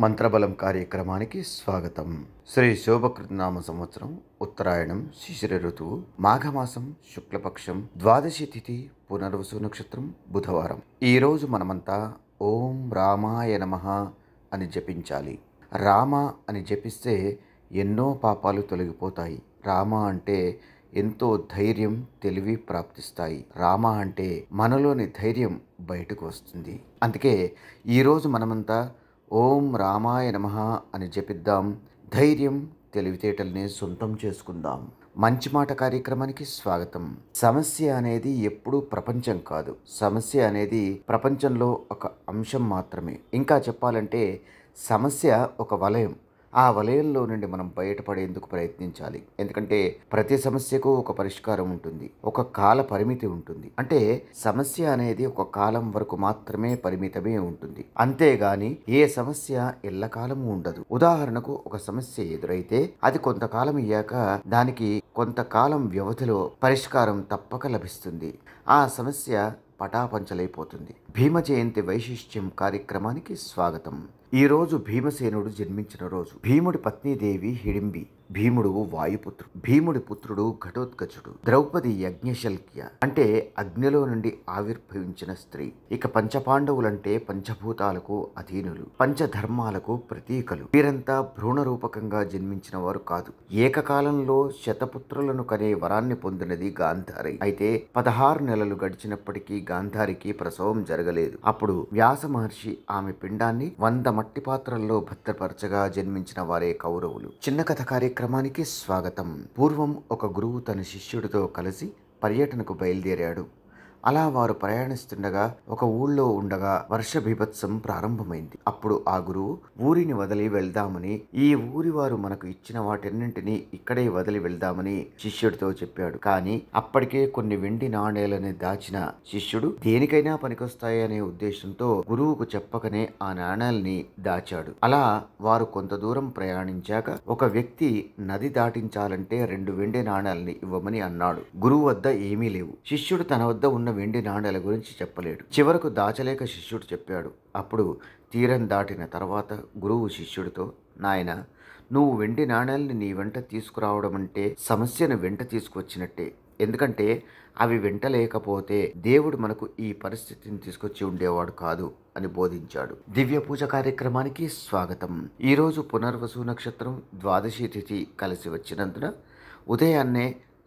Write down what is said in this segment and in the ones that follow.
మంత్రబలం కార్యక్రమానికి స్వాగతం. శ్రీ శోభకృతనామ సంవత్సరం ఉత్తరాయణం శిశిర ఋతువు మాఘమాసం శుక్లపక్షం ద్వాదశి తిథి పునర్వసు నక్షత్రం బుధవారం. ఈరోజు మనమంతా ఓం రామాయ నమః అని జపించాలి. రామ అని జపిస్తే ఎన్నో పాపాలు తొలగిపోతాయి. రామ అంటే ఎంతో ధైర్యం తెలివి ప్రాప్తిస్తాయి. రామ అంటే మనలోని ధైర్యం బయటకు వస్తుంది. అందుకే ఈరోజు మనమంతా ఓం రామాయ నమః అని జపిద్దాం. ధైర్యం తెలివితేటల్ని సొంతం చేసుకుందాం. మంచి మాట కార్యక్రమానికి స్వాగతం. సమస్య అనేది ఎప్పుడూ ప్రపంచం కాదు. సమస్య అనేది ప్రపంచంలో ఒక అంశం మాత్రమే. ఇంకా చెప్పాలంటే సమస్య ఒక వలయం. ఆ వలయంలో నుండి మనం బయటపడేందుకు ప్రయత్నించాలి. ఎందుకంటే ప్రతి సమస్యకు ఒక పరిష్కారం ఉంటుంది, ఒక కాల పరిమితి ఉంటుంది. అంటే సమస్య అనేది ఒక కాలం వరకు మాత్రమే పరిమితమే ఉంటుంది. అంతేగాని ఏ సమస్య ఎల్లకాలము ఉండదు. ఉదాహరణకు ఒక సమస్య ఎదురైతే అది కొంతకాలం అయ్యాక దానికి కొంతకాలం వ్యవధిలో పరిష్కారం తప్పక లభిస్తుంది. ఆ సమస్య పటాపంచలైపోతుంది. భీమ జయంతి వైశిష్ట్యం కార్యక్రమానికి స్వాగతం. ఈరోజు భీమసేనుడు జన్మించిన రోజు. భీముడి పత్నీదేవి హిడింబి. భీముడు వాయుపుత్రుడు. భీముడి పుత్రుడు ఘటోత్కచుడు. ద్రౌపది యజ్ఞశల్క్య అంటే అగ్నిలో నుండి ఆవిర్భవించిన స్త్రీ. ఇక పంచపాండవులంటే పంచభూతాలకు అధీనులు, పంచధర్మాలకు ప్రతీకలు. వీరంతా భ్రూణరూపకంగా జన్మించిన వారు కాదు. ఏకకాలంలో శతపుత్రులను కనే వరాన్ని పొందినది గాంధారి. అయితే 16 నెలలు గడిచినప్పటికీ గాంధారికి ప్రసవం జరగలేదు. అప్పుడు వ్యాస మహర్షి ఆమె పిండాన్ని 100 మట్టి పాత్రల్లో భద్రపరచగా జన్మించిన వారే కౌరవులు. చిన్న కథ కార్యక్రమానికి స్వాగతం. పూర్వం ఒక గురువు తన శిష్యుడితో కలిసి పర్యటనకు బయలుదేరాడు. అలా వారు ప్రయాణిస్తుండగా ఒక ఊళ్ళో ఉండగా వర్ష బీభత్సం ప్రారంభమైంది. అప్పుడు ఆ గురువు ఊరిని వదిలి వెళ్దామని, ఈ ఊరి వారు మనకు ఇచ్చిన వాటన్నింటినీ ఇక్కడే వదిలి వెళ్దామని శిష్యుడితో చెప్పాడు. కానీ అప్పటికే కొన్ని వెండి నాణేలని దాచిన శిష్యుడు దేనికైనా పనికొస్తాయనే ఉద్దేశంతో గురువుకు చెప్పకనే ఆ నాణేల్ని దాచాడు. అలా వారు కొంత దూరం ప్రయాణించాక ఒక వ్యక్తి నది దాటించాలంటే 2 వెండి నాణేల్ని ఇవ్వమని అన్నాడు. గురువు వద్ద ఏమీ లేవు. శిష్యుడు తన వద్ద ఉన్న వెండి నాణేల గురించి చెప్పలేడు. చివరకు దాచలేక శిష్యుడు చెప్పాడు. అప్పుడు తీరం దాటిన తర్వాత గురువు శిష్యుడితో, నాయన, నువ్వు వెండి నాణేల్ని నీ వెంట తీసుకురావడం అంటే సమస్యను వెంట తీసుకొచ్చినట్టే. ఎందుకంటే అవి వెంట లేకపోతే దేవుడు మనకు ఈ పరిస్థితిని తీసుకొచ్చి ఉండేవాడు కాదు అని బోధించాడు. దివ్య పూజ కార్యక్రమానికి స్వాగతం. ఈరోజు పునర్వసు నక్షత్రం ద్వాదశి తిథి కలిసి వచ్చినందున ఉదయాన్నే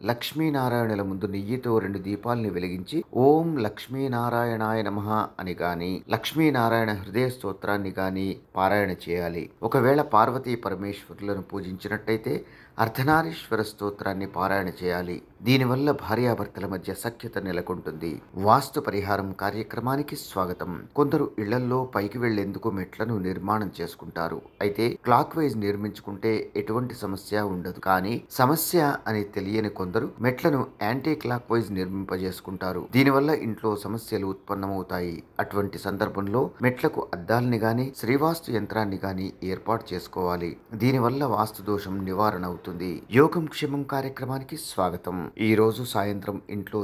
లక్ష్మీనారాయణుల ముందు నెయ్యితో 2 దీపాలని వెలిగించి ఓం లక్ష్మీనారాయణాయ నమః అని గాని, లక్ష్మీనారాయణ హృదయ స్తోత్రాన్ని గాని పారాయణ చేయాలి. ఒకవేళ పార్వతీ పరమేశ్వరులను పూజించినట్టయితే అర్ధనారీశ్వర స్తోత్రాన్ని పారాయణ చేయాలి. దీనివల్ల భార్యాభర్తల మధ్య సఖ్యత నెలకొంటుంది. వాస్తు పరిహారం కార్యక్రమానికి స్వాగతం. కొందరు ఇళ్లల్లో పైకి వెళ్లేందుకు మెట్లను నిర్మాణం చేసుకుంటారు. అయితే క్లాక్ వైజ్ నిర్మించుకుంటే ఎటువంటి సమస్య ఉండదు. కానీ సమస్య అని తెలియని కొందరు మెట్లను యాంటీ క్లాక్ వైజ్ నిర్మింపజేసుకుంటారు. దీనివల్ల ఇంట్లో సమస్యలు ఉత్పన్నమవుతాయి. అటువంటి సందర్భంలో మెట్లకు అద్దాలని గాని, శ్రీవాస్తు యంత్రాన్ని గాని ఏర్పాటు చేసుకోవాలి. దీనివల్ల వాస్తు దోషం నివారణ అవుతుంది. యోగం క్షేమం కార్యక్రమానికి స్వాగతం. ఈ రోజు సాయంత్రం ఇంట్లో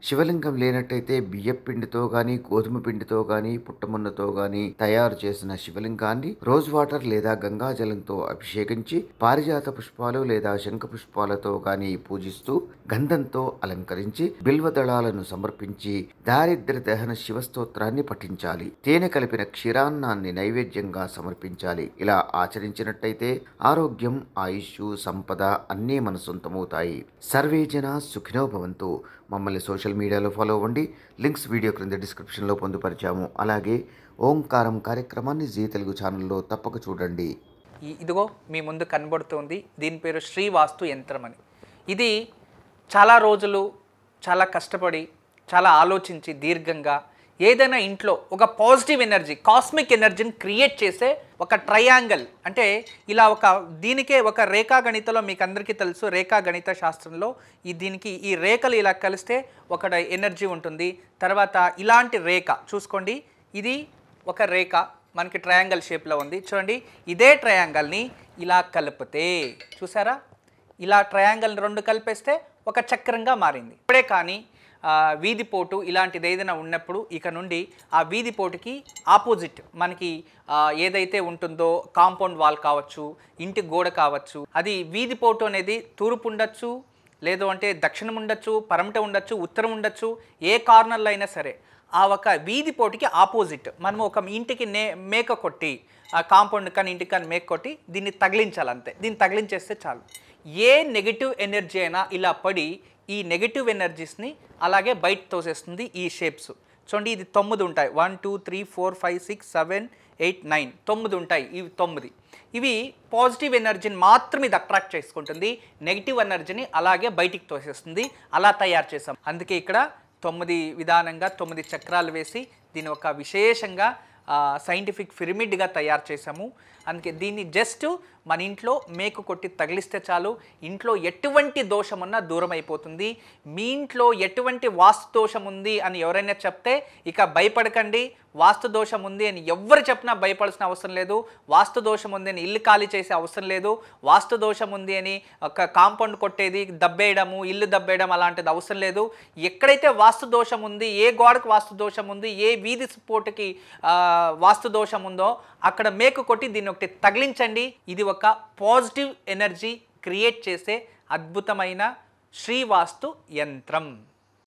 శివలింగం లేనట్టయితే బియ్యం పిండితో గాని, గోధుమ పిండితో గాని, పుట్టమున్నతో గాని తయారు చేసిన శివలింగాన్ని రోజ్ వాటర్ లేదా గంగాజలంతో అభిషేకించి పారిజాత పుష్పాలు లేదా శంఖ పుష్పాలతో గాని పూజిస్తూ గంధంతో అలంకరించి బిల్వదళాలను సమర్పించి దారిద్ర్య దహన శివస్తోత్రాన్ని పఠించాలి. తేనె కలిపిన క్షీరాన్నాన్ని నైవేద్యంగా సమర్పించాలి. ఇలా ఆచరించినట్టయితే ఆరోగ్యం, ఆయుష్, సంపద అన్నీ మన సొంతమవుతాయి. సర్వే జన సుఖినో భవంతు. మమ్మల్ని సోషల్ మీడియాలో ఫాలో అవ్వండి. లింక్స్ వీడియో క్రింద డిస్క్రిప్షన్లో పొందుపరిచాము. అలాగే ఓంకారం కార్యక్రమాన్ని జీ తెలుగు ఛానల్లో తప్పక చూడండి. ఇదిగో మీ ముందు కనబడుతుంది. దీని పేరు శ్రీవాస్తు యంత్రం అని. ఇది చాలా రోజులు చాలా కష్టపడి చాలా ఆలోచించి దీర్ఘంగా ఏదైనా ఇంట్లో ఒక పాజిటివ్ ఎనర్జీ, కాస్మిక్ ఎనర్జీని క్రియేట్ చేసే ఒక ట్రయాంగిల్, అంటే ఇలా దీనికే ఒక రేఖాగణితలో మీకు అందరికీ తెలుసు, రేఖాగణిత శాస్త్రంలో దీనికి ఈ రేఖలు ఇలా కలిస్తే ఒక ఎనర్జీ ఉంటుంది. తర్వాత ఇలాంటి రేఖ చూసుకోండి, ఇది ఒక రేఖ మనకి ట్రయాంగిల్ షేప్లో ఉంది. చూడండి, ఇదే ట్రయాంగిల్ని ఇలా కలిపితే చూసారా, ఇలా ట్రయాంగిల్ 2 కలిపేస్తే ఒక చక్రంగా మారింది. ఇప్పుడే కానీ వీధి పోటు ఇలాంటిది ఏదైనా ఉన్నప్పుడు ఇక నుండి ఆ వీధి పోటుకి ఆపోజిట్ మనకి ఏదైతే ఉంటుందో కాంపౌండ్ వాల్ కావచ్చు, ఇంటి గోడ కావచ్చు, అది వీధి పోటు అనేది తూర్పు ఉండొచ్చు, లేదు అంటే దక్షిణం ఉండొచ్చు, పరమట ఉండొచ్చు, ఉత్తరం ఉండొచ్చు, ఏ కార్నర్లో అయినా సరే ఆ ఒక వీధి పోటుకి ఆపోజిట్ మనం ఒక ఇంటికి మేక కొట్టి, ఆ కాంపౌండ్ కానీ ఇంటికి కానీ మేక కొట్టి దీన్ని తగిలించాలి అంతే. దీన్ని తగిలించేస్తే చాలు. ఏ నెగిటివ్ ఎనర్జీ అయినా ఇలా పడి ఈ నెగిటివ్ ఎనర్జీస్ని అలాగే బయట తోసేస్తుంది ఈ షేప్స్. చూడండి, ఇది 9 ఉంటాయి. 1 2 3 4 5 6 7 8 9 9 ఉంటాయి. ఇవి 9. ఇవి పాజిటివ్ ఎనర్జీని మాత్రం ఇది అట్రాక్ట్ చేసుకుంటుంది, నెగిటివ్ ఎనర్జీని అలాగే బయటికి తోసేస్తుంది. అలా తయారు చేసాం. అందుకే ఇక్కడ 9 విధానంగా 9 చక్రాలు వేసి దీని ఒక విశేషంగా సైంటిఫిక్ పిరమిడ్గా తయారు చేసాము. అందుకే దీన్ని జస్ట్ మన ఇంట్లో మేకు కొట్టి తగిలిస్తే చాలు, ఇంట్లో ఎటువంటి దోషం ఉన్నా దూరం అయిపోతుంది. మీ ఇంట్లో ఎటువంటి వాస్తు దోషం ఉంది అని ఎవరైనా చెప్తే ఇక భయపడకండి. వాస్తు దోషం ఉంది అని ఎవరు చెప్పినా భయపడాల్సిన అవసరం లేదు. వాస్తు దోషం ఉంది అని ఇల్లు ఖాళీ చేసే అవసరం లేదు. వాస్తు దోషం ఉంది అని ఒక కాంపౌండ్ కొట్టేది, దబ్బేయడము, ఇల్లు దబ్బేయడం అలాంటిది అవసరం లేదు. ఎక్కడైతే వాస్తు దోషం ఉంది, ఏ గోడకు వాస్తు దోషం ఉంది, ఏ వీధి పోటుకి వాస్తు దోషం ఉందో అక్కడ మేకు కొట్టి దీన్ని ఒకటి తగిలించండి. ఇది ఒక పాజిటివ్ ఎనర్జీ క్రియేట్ చేసే అద్భుతమైన శ్రీవాస్తు యంత్రం.